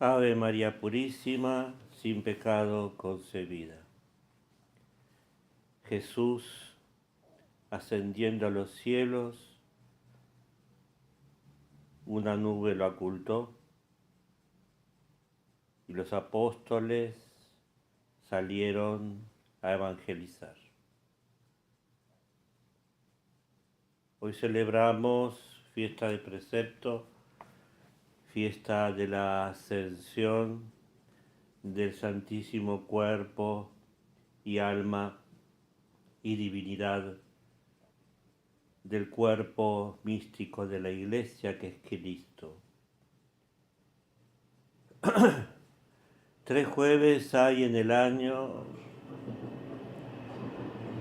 Ave María Purísima, sin pecado concebida. Jesús, ascendiendo a los cielos, una nube lo ocultó y los apóstoles salieron a evangelizar. Hoy celebramos fiesta de precepto, fiesta de la ascensión del Santísimo Cuerpo y alma y divinidad del cuerpo místico de la Iglesia, que es Cristo. 3 jueves hay en el año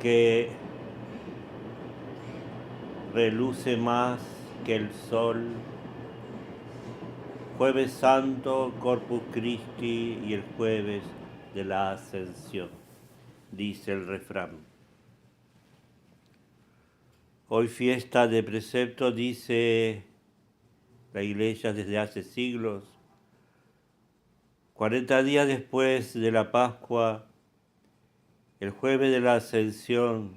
que reluce más que el sol. Jueves Santo, Corpus Christi, y el jueves de la Ascensión, dice el refrán. Hoy fiesta de precepto, dice la Iglesia desde hace siglos. 40 días después de la Pascua, el jueves de la Ascensión,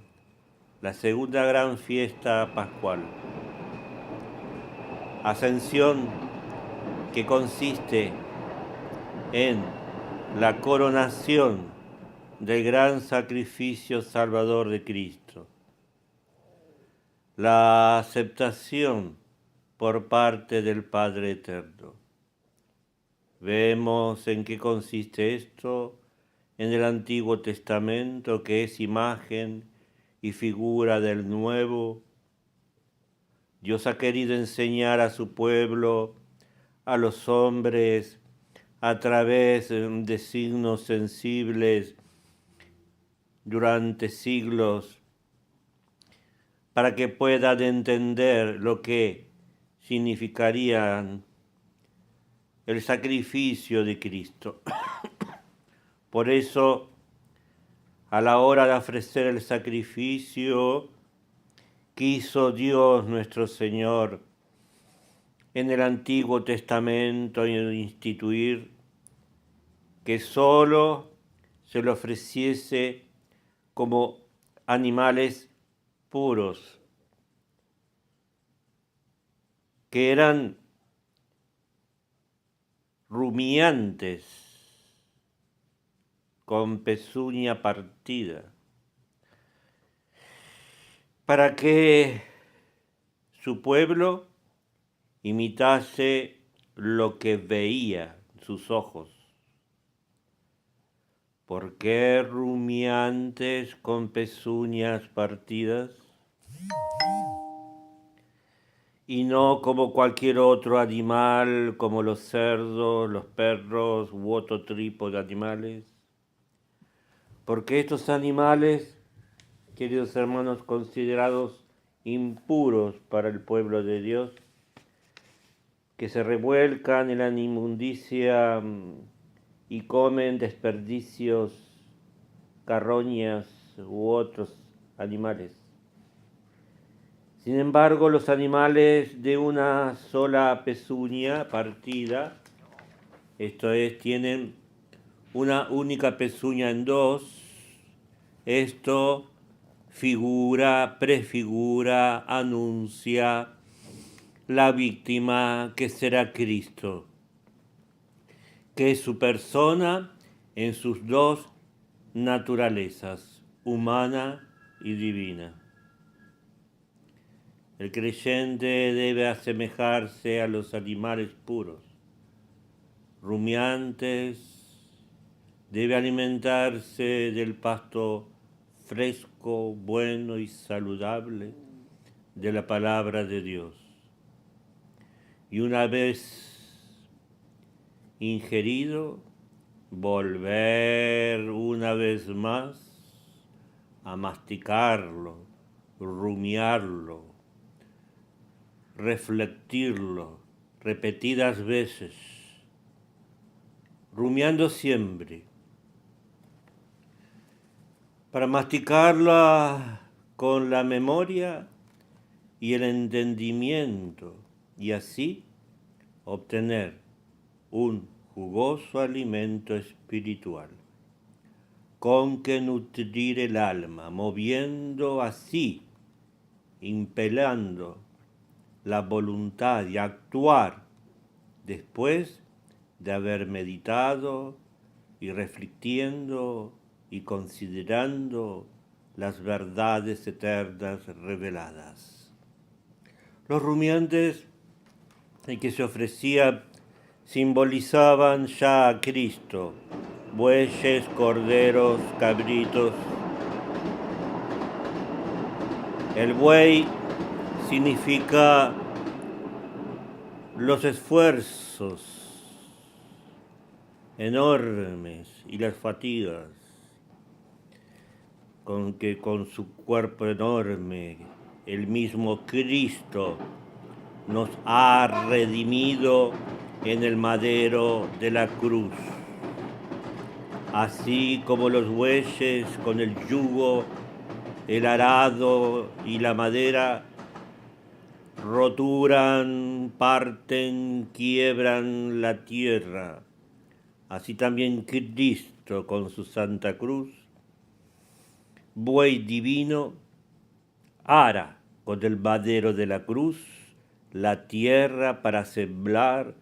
la segunda gran fiesta pascual. Ascensión, que consiste en la coronación del gran sacrificio salvador de Cristo, la aceptación por parte del Padre Eterno. Vemos en qué consiste esto en el Antiguo Testamento, que es imagen y figura del Nuevo. Dios ha querido enseñar a su pueblo, a los hombres, a través de signos sensibles durante siglos, para que puedan entender lo que significaría el sacrificio de Cristo. Por eso, a la hora de ofrecer el sacrificio, quiso Dios nuestro Señor en el Antiguo Testamento instituir que solo se le ofreciese como animales puros, que eran rumiantes, con pezuña partida, para que su pueblo imitase lo que veía sus ojos. ¿Por qué rumiantes con pezuñas partidas? Y no como cualquier otro animal, como los cerdos, los perros u otro tipo de animales. Porque estos animales, queridos hermanos, considerados impuros para el pueblo de Dios, que se revuelcan en la inmundicia y comen desperdicios, carroñas u otros animales. Sin embargo, los animales de una sola pezuña partida, esto es, tienen una única pezuña en dos, esto prefigura, anuncia la víctima que será Cristo, que es su persona en sus dos naturalezas, humana y divina. El creyente debe asemejarse a los animales puros, rumiantes, debe alimentarse del pasto fresco, bueno y saludable de la palabra de Dios. Y una vez ingerido, volver una vez más a masticarlo, rumiarlo, reflectirlo repetidas veces, rumiando siempre, para masticarla con la memoria y el entendimiento, y así obtener un jugoso alimento espiritual, con que nutrir el alma, moviendo así, impelando la voluntad y actuar después de haber meditado y reflexionando y considerando las verdades eternas reveladas. Los rumiantes en que se ofrecía simbolizaban ya a Cristo, bueyes, corderos, cabritos. El buey significa los esfuerzos enormes y las fatigas con que con su cuerpo enorme el mismo Cristo nos ha redimido en el madero de la cruz. Así como los bueyes con el yugo, el arado y la madera roturan, parten, quiebran la tierra. Así también Cristo con su Santa Cruz, buey divino, ara con el madero de la cruz la tierra para sembrar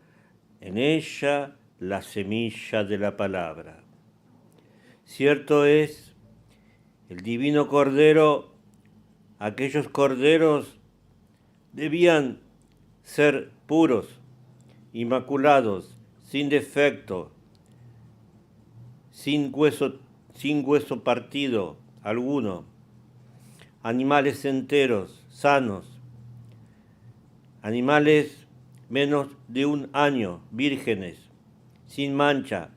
en ella la semilla de la palabra. Cierto es, el divino Cordero, aquellos corderos debían ser puros, inmaculados, sin defecto, sin hueso partido alguno, animales enteros, sanos, animales menos de 1 año, vírgenes, sin mancha,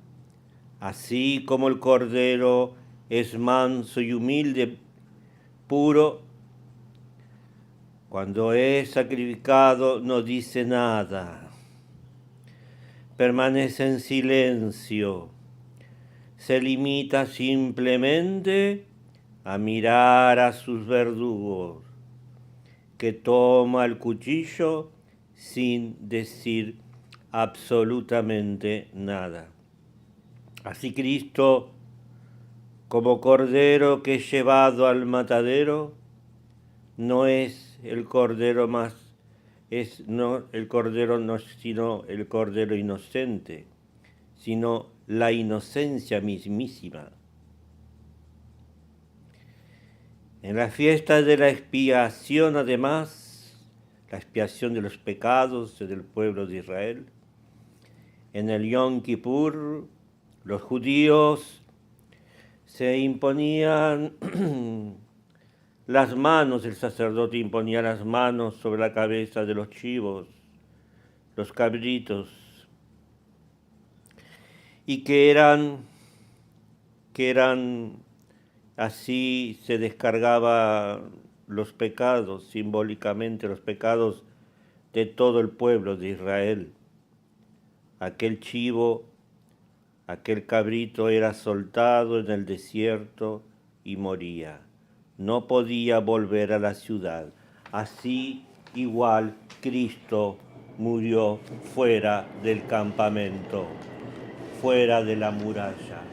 así como el cordero es manso y humilde, puro. Cuando es sacrificado no dice nada, permanece en silencio, se limita simplemente a mirar a sus verdugos, que toma el cuchillo sin decir absolutamente nada. Así Cristo, como cordero que es llevado al matadero, no es el cordero sino el cordero inocente, sino la inocencia mismísima. En la fiesta de la expiación, además, la expiación de los pecados del pueblo de Israel, en el Yom Kippur, los judíos se imponían las manos, el sacerdote imponía las manos sobre la cabeza de los chivos, los cabritos, y que eran así se descargaban los pecados, simbólicamente los pecados de todo el pueblo de Israel. Aquel chivo, aquel cabrito era soltado en el desierto y moría. No podía volver a la ciudad. Así igual Cristo murió fuera del campamento, fuera de la muralla.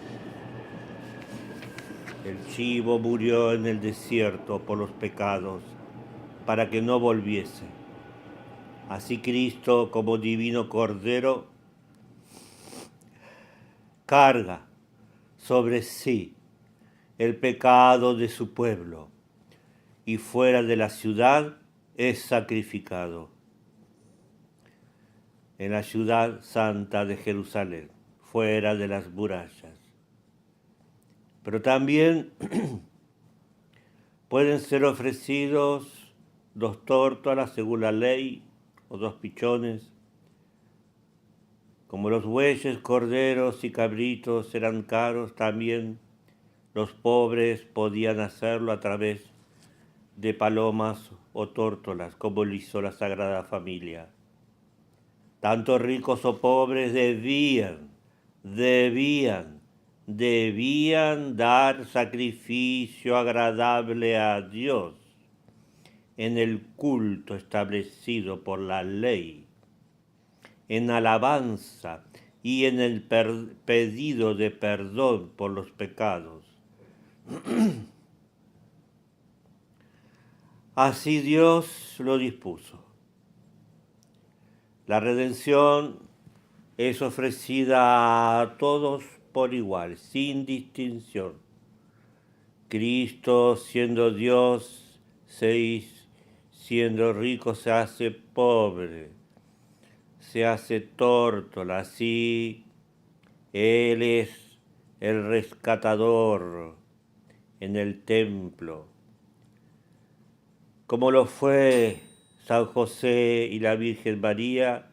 El chivo murió en el desierto por los pecados, para que no volviese. Así Cristo, como divino Cordero, carga sobre sí el pecado de su pueblo y fuera de la ciudad es sacrificado. En la ciudad santa de Jerusalén, fuera de las murallas. Pero también pueden ser ofrecidos 2 tórtolas según la ley o 2 pichones. Como los bueyes, corderos y cabritos eran caros, también los pobres podían hacerlo a través de palomas o tórtolas, como lo hizo la Sagrada Familia. Tanto ricos o pobres debían dar sacrificio agradable a Dios en el culto establecido por la ley, en alabanza y en el pedido de perdón por los pecados. Así Dios lo dispuso. La redención es ofrecida a todos por igual, sin distinción. Cristo, siendo Dios, siendo rico, se hace pobre, se hace tórtola, así Él es el rescatador en el templo, como lo fue San José y la Virgen María,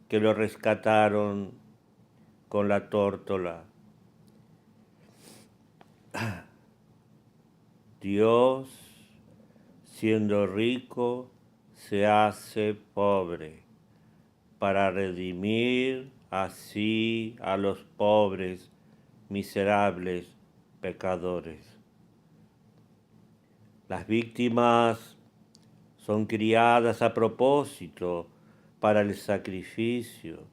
que lo rescataron con la tórtola. Dios, siendo rico, se hace pobre para redimir así a los pobres, miserables pecadores. Las víctimas son criadas a propósito para el sacrificio.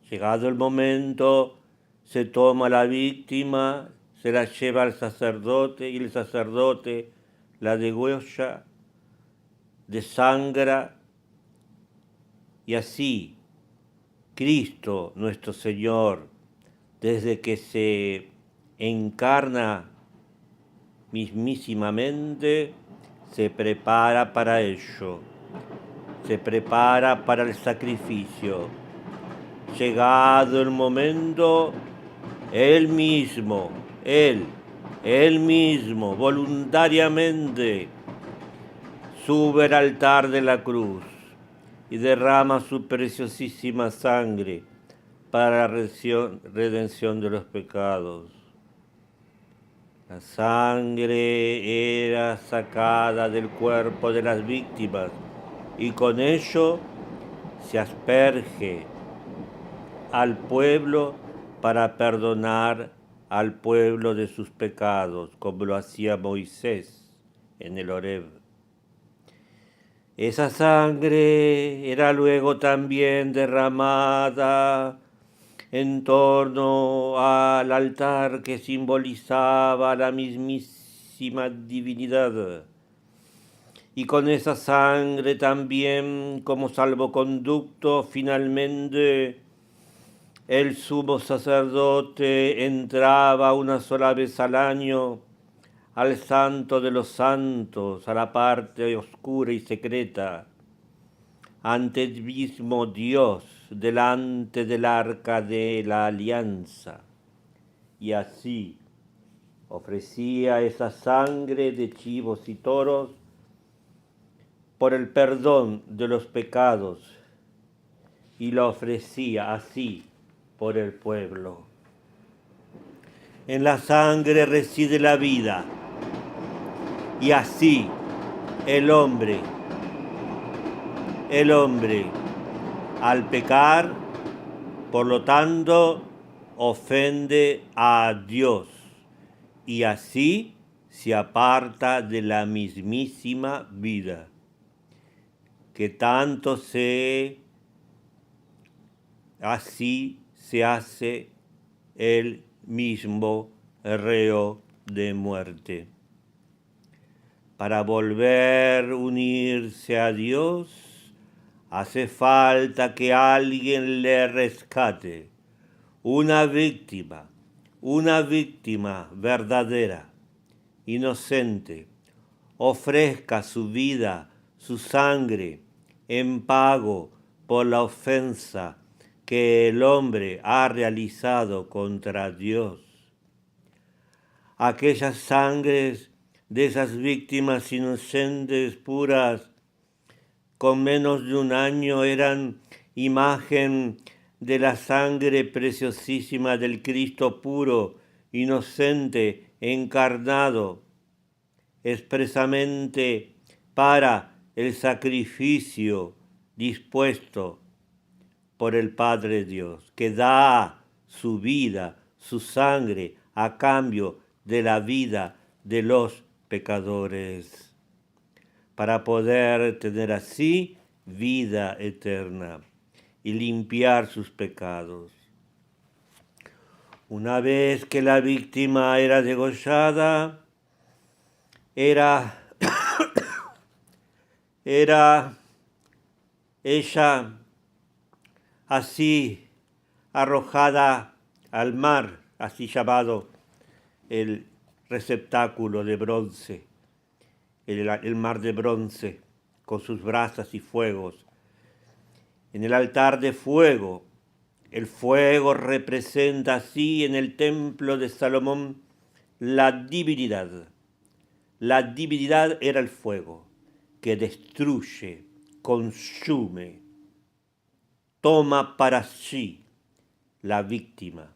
Llegado el momento, se toma la víctima, se la lleva al sacerdote y el sacerdote la degüella, desangra, y así Cristo nuestro Señor, desde que se encarna mismísimamente, se prepara para ello, se prepara para el sacrificio. Llegado el momento, Él mismo, voluntariamente, sube al altar de la cruz y derrama su preciosísima sangre para la redención de los pecados. La sangre era sacada del cuerpo de las víctimas y con ello se asperge al pueblo para perdonar al pueblo de sus pecados, como lo hacía Moisés en el Horeb. Esa sangre era luego también derramada en torno al altar que simbolizaba la mismísima divinidad. Y con esa sangre también, como salvoconducto, finalmente el sumo sacerdote entraba una sola vez al año al santo de los santos, a la parte oscura y secreta, ante el mismo Dios, delante del arca de la alianza. Y así ofrecía esa sangre de chivos y toros por el perdón de los pecados, y la ofrecía así por el pueblo. En la sangre reside la vida, y así el hombre, al pecar, por lo tanto, ofende a Dios, y así se aparta de la mismísima vida, que tanto así se hace el mismo reo de muerte. Para volver a unirse a Dios, hace falta que alguien le rescate, una víctima verdadera, inocente, ofrezca su vida, su sangre, en pago por la ofensa que el hombre ha realizado contra Dios. Aquellas sangres de esas víctimas inocentes, puras, con menos de un año, eran imagen de la sangre preciosísima del Cristo puro, inocente, encarnado, expresamente para el sacrificio dispuesto por el Padre Dios, que da su vida, su sangre, a cambio de la vida de los pecadores, para poder tener así vida eterna. y limpiar sus pecados. Una vez que la víctima era degollada, era ella así arrojada al mar, así llamado el receptáculo de bronce, el mar de bronce, con sus brasas y fuegos. En el altar de fuego, el fuego representa así en el templo de Salomón la divinidad. La divinidad era el fuego que destruye, consume, toma para sí la víctima.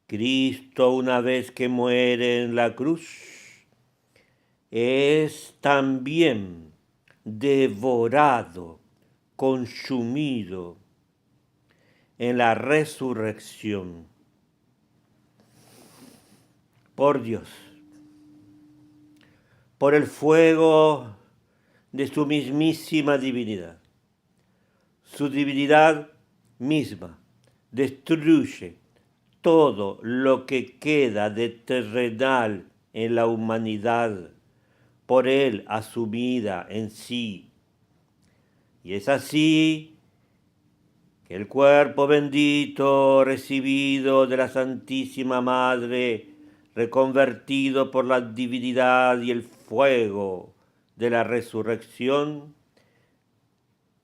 Cristo, una vez que muere en la cruz, es también devorado, consumido en la resurrección por Dios, por el fuego de su mismísima divinidad. Su divinidad misma destruye todo lo que queda de terrenal en la humanidad, por él asumida en sí. Y es así que el cuerpo bendito recibido de la Santísima Madre, reconvertido por la divinidad y el fuego de la resurrección,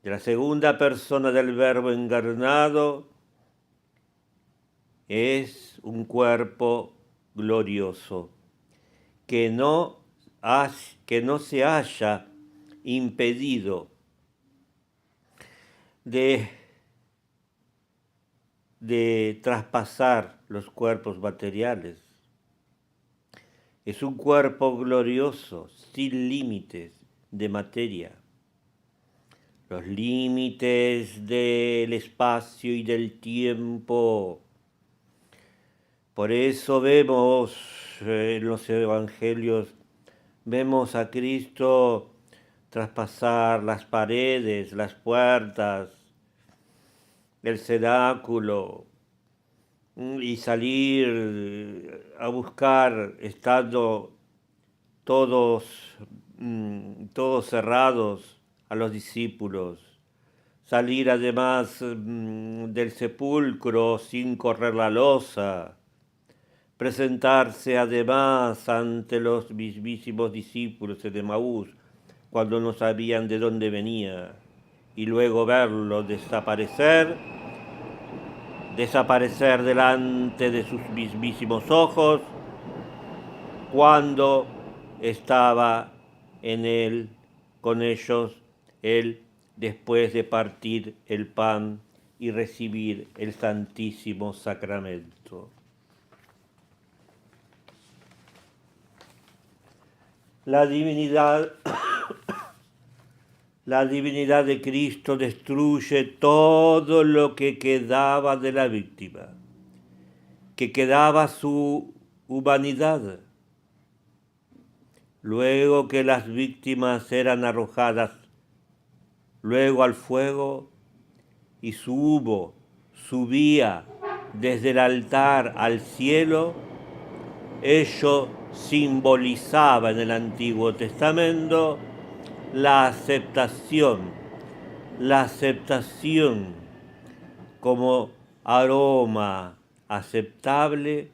de la segunda persona del Verbo encarnado, es un cuerpo glorioso que no se haya impedido de traspasar los cuerpos materiales. Es un cuerpo glorioso, sin límites de materia. Los límites del espacio y del tiempo. Por eso vemos en los evangelios, vemos a Cristo traspasar las paredes, las puertas, el cenáculo y salir a buscar, estando todos cerrados, a los discípulos. Salir además del sepulcro sin correr la losa. Presentarse además ante los mismísimos discípulos de Emaús cuando no sabían de dónde venía, y luego verlo desaparecer delante de sus mismísimos ojos cuando estaba con ellos, él, después de partir el pan y recibir el Santísimo Sacramento. La divinidad de Cristo destruye todo lo que quedaba de la víctima, que quedaba su humanidad. Luego que las víctimas eran arrojadas luego al fuego y su humo subía desde el altar al cielo, ello simbolizaba en el Antiguo Testamento la aceptación como aroma aceptable,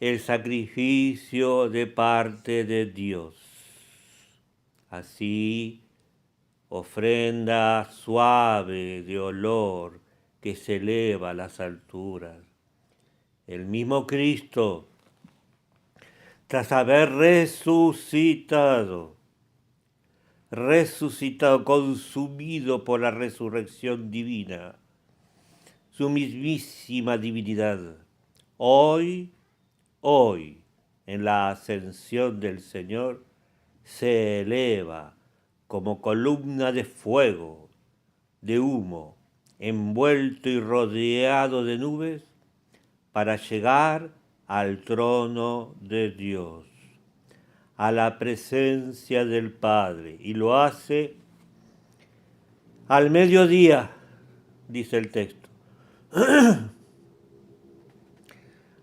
el sacrificio de parte de Dios. Así, ofrenda suave de olor que se eleva a las alturas. El mismo Cristo, tras haber resucitado, consumido por la resurrección divina, su mismísima divinidad, hoy, en la ascensión del Señor, se eleva como columna de fuego, de humo, envuelto y rodeado de nubes, para llegar al trono de Dios, a la presencia del Padre, y lo hace Al mediodía, dice el texto,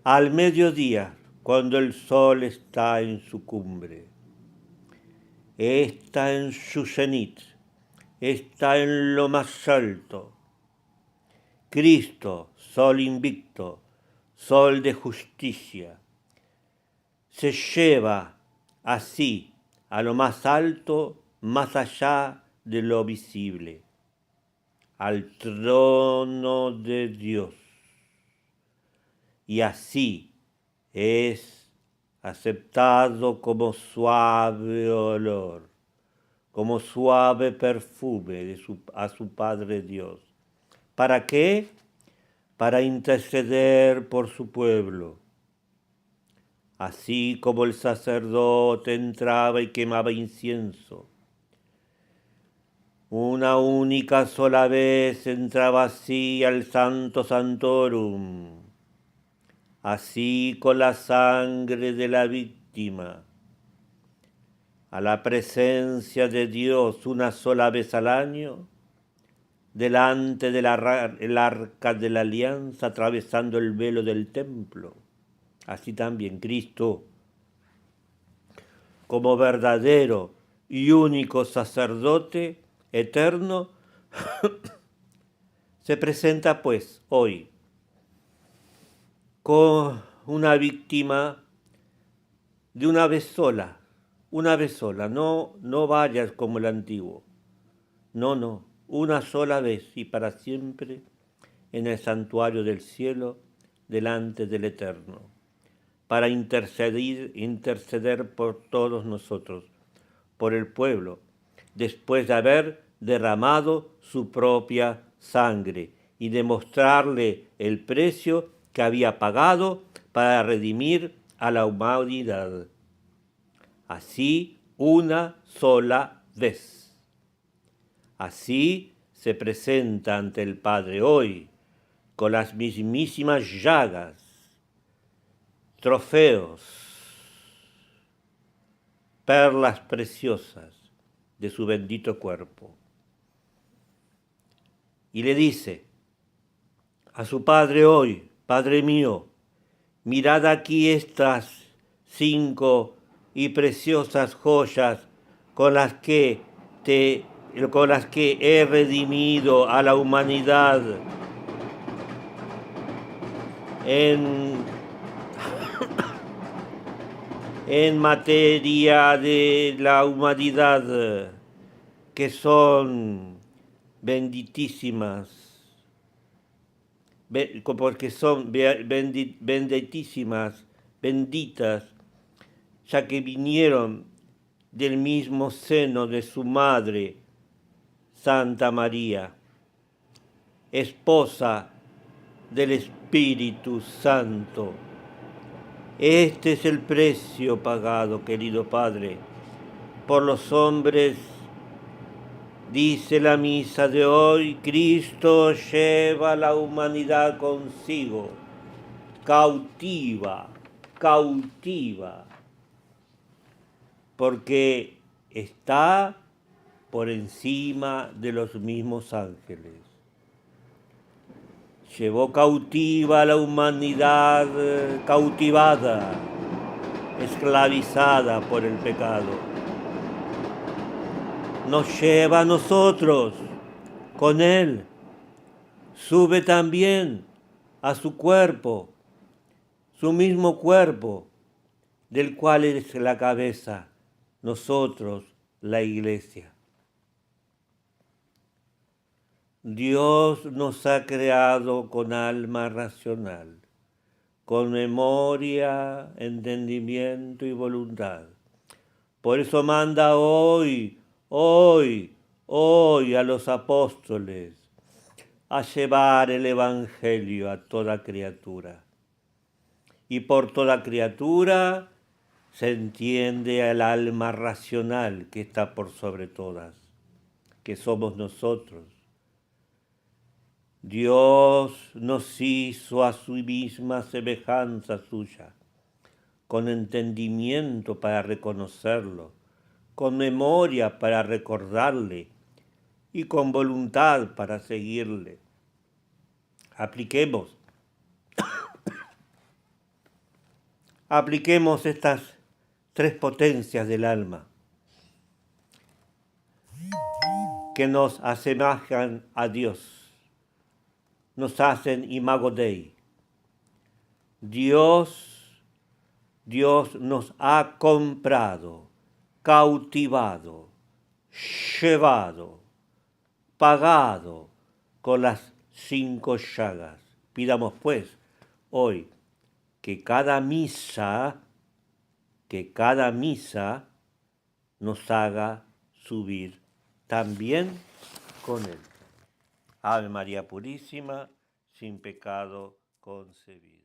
al mediodía, cuando el sol está en su cumbre, está en su cenit, está en lo más alto. Cristo, sol invicto, sol de justicia, se lleva así a lo más alto, más allá de lo visible, al trono de Dios. Y así es aceptado como suave olor, como suave perfume a su Padre Dios. ¿Para qué? Para interceder por su pueblo. Así como el sacerdote entraba y quemaba incienso, una única sola vez entraba así al Santo Santorum, así con la sangre de la víctima, a la presencia de Dios una sola vez al año, delante del arca de la alianza, atravesando el velo del templo. Así también Cristo, como verdadero y único sacerdote eterno, se presenta pues hoy con una víctima de una vez sola, no varias como el antiguo, no, una sola vez y para siempre en el santuario del cielo delante del Eterno, para interceder por todos nosotros, por el pueblo, después de haber derramado su propia sangre y demostrarle el precio que había pagado para redimir a la humanidad. Así una sola vez. Así se presenta ante el Padre hoy, con las mismísimas llagas, trofeos, perlas preciosas de su bendito cuerpo. Y le dice a su Padre hoy: Padre mío, mirad aquí estas 5 y preciosas joyas con las que he redimido a la humanidad en materia de la humanidad, que son benditísimas, porque son benditísimas, benditas, ya que vinieron del mismo seno de su madre, Santa María, esposa del Espíritu Santo. Este es el precio pagado, querido Padre, por los hombres. Dice la misa de hoy: Cristo lleva a la humanidad consigo, cautiva, porque está por encima de los mismos ángeles. Llevó cautiva a la humanidad cautivada, esclavizada por el pecado. Nos lleva a nosotros con Él. Sube también a su cuerpo, su mismo cuerpo, del cual es la cabeza, nosotros, la Iglesia. Dios nos ha creado con alma racional, con memoria, entendimiento y voluntad. Por eso manda hoy a los apóstoles a llevar el Evangelio a toda criatura. Y por toda criatura se entiende al alma racional que está por sobre todas, que somos nosotros. Dios nos hizo a su misma semejanza suya, con entendimiento para reconocerlo, con memoria para recordarle, y con voluntad para seguirle. Apliquemos estas tres potencias del alma que nos asemejan a Dios, nos hacen imago Dei. Dios nos ha comprado, cautivado, llevado, pagado con las 5 llagas. Pidamos pues hoy que cada misa nos haga subir también con Él. Ave María Purísima, sin pecado concebida.